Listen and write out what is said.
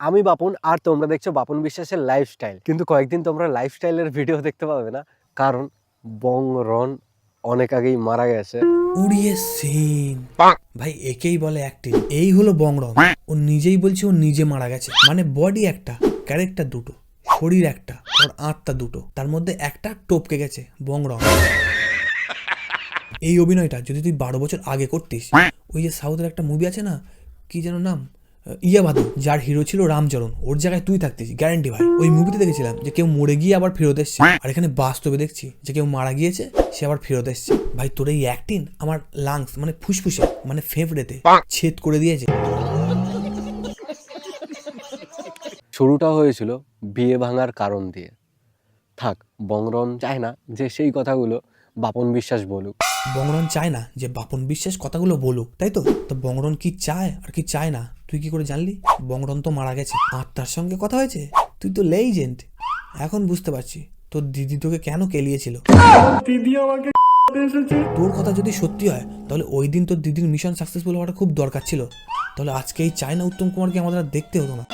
আমি বাপন, আর তোমরা দেখছো বাপন বিশ্বাসের লাইফস্টাইল। কিন্তু কয়েকদিন তোমরা লাইফস্টাইলের ভিডিও দেখতে পাবে না, কারণ বং রন অনেক আগেই মারা গেছে। উড়িয়ে সিন ভাই, একেই বলে অ্যাক্টিং। এই হলো বংরন। ও নিজেই বলছে ও নিজে মারা গেছে। মানে বডি একটা, ক্যারেক্টার দুটো, শরীর একটা, ওর আত্মা দুটো, তার মধ্যে একটা টপকে গেছে, বংরন। এই অভিনয়টা যদি তুই 12 বছর আগে করতিস, ওই যে সাউথের একটা মুভি আছে না, কি যেন নাম, ইয়াবাদু, যার হিরো ছিল রামচরণ, ওর জায়গায় তুই থাকতিস গ্যারান্টি ভাই। ওই মুভিতে দেখেছিলাম যে কেউ মরে গিয়ে আবার ফেরত এসছে, আর এখানে বাস্তবে দেখছি যে কেউ মারা গিয়েছে, সে আবার ফেরত এসছে। ভাই তোর এই অ্যাক্টিং আমার লাংস মানে ফুসফুসে মানে ফেফড়েতে ছেদ করে দিয়েছে। শুরুটা হয়েছিল বিয়ে ভাঙার কারণ দিয়ে। থাক, বংরন চায় না যে সেই কথাগুলো বাপন বিশ্বাস বলুক। বংরন চায় না যে বাপন বিশ্বাস কথাগুলো বলুক, তাই তো? তো বংরন কি চায় আর কি চায় না তুই কি করে জানলি? বংরন তো মারা গেছে, আত্মার সঙ্গে কথা হয়েছে। তুই তো লেজেন্ড। এখন বুঝতে পারছি তোর দিদি তোকে কেন কেলিয়েছিল। দিদি আমাকে এসেছে। তোর কথা যদি সত্যি হয়, তাহলে ওই দিন তোর দিদির মিশন সাকসেসফুল হওয়াটা খুব দরকার ছিল। তাহলে আজকে এই চায়না উত্তম কুমারকে আমাদের আর দেখতে হতো না।